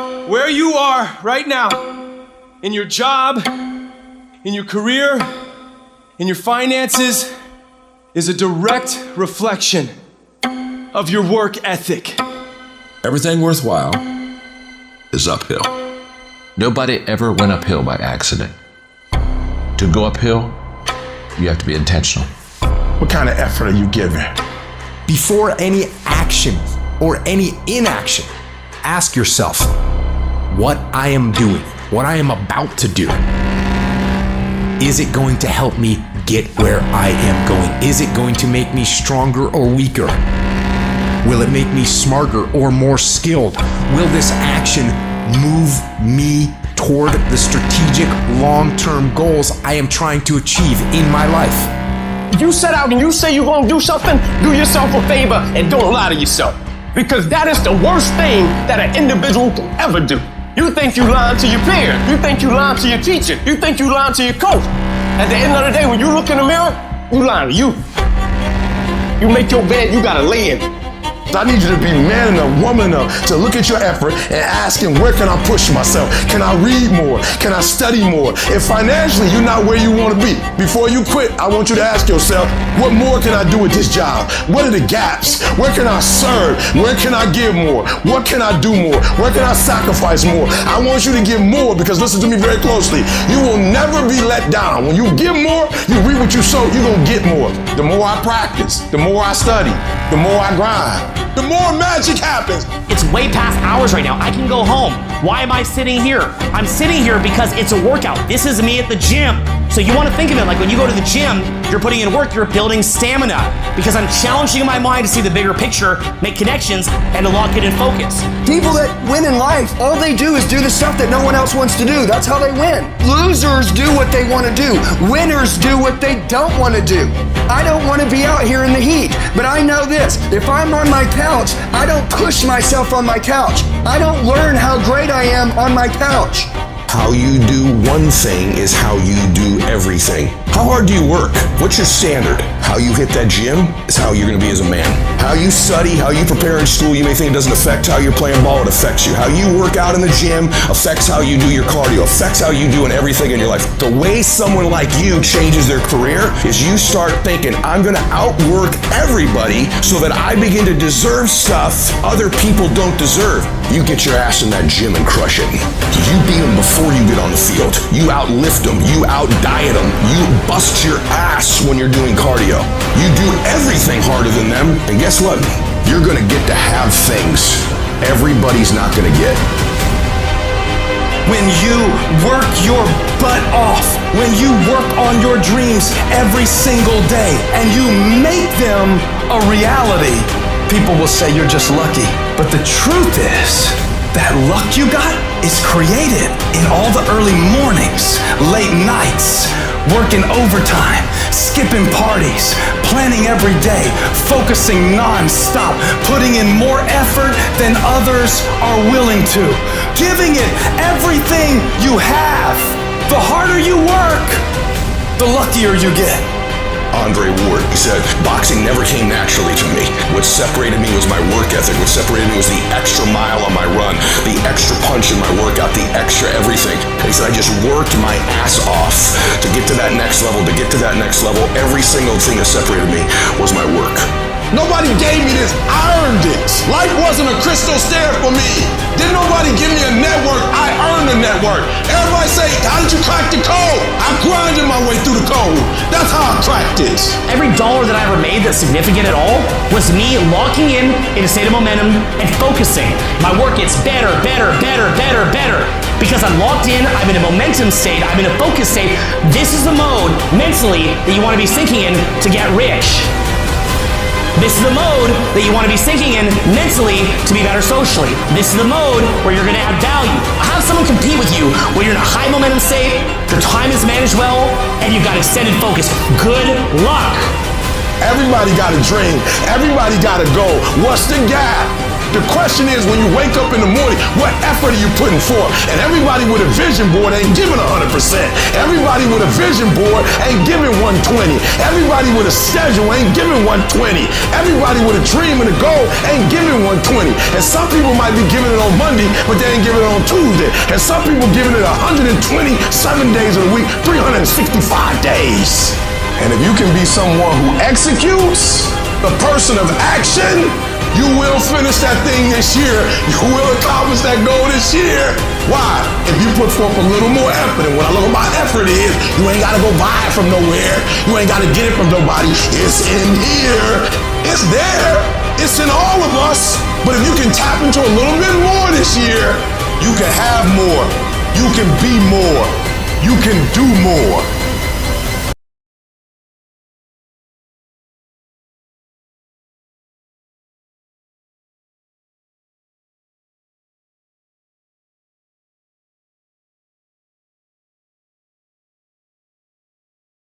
Where you are right now, in your job, in your career, in your finances, is a direct reflection of your work ethic. Everything worthwhile is uphill. Nobody ever went uphill by accident. To go uphill, you have to be intentional. What kind of effort are you giving? Before any action or any inaction, ask yourself what I am doing, what I am about to do. Is it going to help me get where I am going? Is it going to make me stronger or weaker? Will it make me smarter or more skilled? Will this action move me toward the strategic long-term goals I am trying to achieve in my life? If you set out and you say you're gonna do something, do yourself a favor and don't lie to yourself. Because that is the worst thing that an individual can ever do. You think you lying to your peers. You think you lying to your teacher. You think you lying to your coach. At the end of the day, when you look in the mirror, you lying to you. You make your bed, you gotta lay in it. I need you to be man enough, woman enough to look at your effort and ask him, where can I push myself? Can I read more? Can I study more? If financially you're not where you want to be, before you quit, I want you to ask yourself, what more can I do with this job? What are the gaps? Where can I serve? Where can I give more? What can I do more? Where can I sacrifice more? I want you to give more, because listen to me very closely. You will never be let down. When you give more, you reap what you sow, you're going to get more. The more I practice, the more I study, the more I grind, the more magic happens. It's way past hours right now. I can go home. Why am I sitting here? I'm sitting here because it's a workout. This is me at the gym. So you want to think of it like when you go to the gym, you're putting in work, you're building stamina. Because I'm challenging my mind to see the bigger picture, make connections, and to lock it in focus. People that win in life, all they do is do the stuff that no one else wants to do. That's how they win. Losers do what they want to do. Winners do what they don't want to do. I don't want to be out here in the heat, but I know this. If I'm on my couch, I don't push myself on my couch. I don't learn how great I am on my couch. How you do one thing is how you do everything. How hard do you work? What's your standard? How you hit that gym is how you're going to be as a man. How you study, how you prepare in school, you may think it doesn't affect how you're playing ball, it affects you. How you work out in the gym affects how you do your cardio, affects how you do in everything in your life. The way someone like you changes their career is you start thinking, I'm going to outwork everybody so that I begin to deserve stuff other people don't deserve. You get your ass in that gym and crush it. You beat them before you get on the field. You outlift them, you out-diet them, you bust your ass when you're doing cardio. You do everything harder than them, and guess what? You're gonna get to have things everybody's not gonna get. When you work your butt off, when you work on your dreams every single day, and you make them a reality, people will say you're just lucky. But the truth is, that luck you got is created in all the early mornings, late nights, working overtime, skipping parties, planning every day, focusing non-stop, putting in more effort than others are willing to, giving it everything you have. The harder you work, the luckier you get. Andre Ward, he said, boxing never came naturally to me. What separated me was my work ethic. What separated me was the extra mile on my run, the extra punch in my workout, the extra everything. And he said, I just worked my ass off to get to that next level, to get to that next level. Every single thing that separated me was my work. Nobody gave me this, I earned it. Life wasn't a crystal stair for me. Didn't nobody give me a network, I earned the network. Everybody say, how did you crack the code? I grinded my way through the code. That's how I cracked this. Every dollar that I ever made that's significant at all was me locking in a state of momentum and focusing. My work gets better, better, better, better, better. Because I'm locked in, I'm in a momentum state, I'm in a focus state. This is the mode mentally that you want to be sinking in to get rich. This is the mode that you want to be sinking in mentally to be better socially. This is the mode where you're going to add value. Have someone compete with you where you're in a high momentum state, your time is managed well, and you've got extended focus. Good luck. Everybody got a dream. Everybody got a goal. What's the gap? The question is, when you wake up in the morning, what effort are you putting forth? And everybody with a vision board ain't giving 100%. Everybody with a vision board ain't giving 120. Everybody with a schedule ain't giving 120. Everybody with a dream and a goal ain't giving 120. And some people might be giving it on Monday, but they ain't giving it on Tuesday. And some people giving it 127 days of the week, 365 days. And if you can be someone who executes, the person of action, you will finish that thing this year. You will accomplish that goal this year. Why? If you put forth a little more effort. And what I love about effort is you ain't got to go buy it from nowhere. You ain't got to get it from nobody. It's in here. It's there. It's in all of us. But if you can tap into a little bit more this year, you can have more. You can be more. You can do more.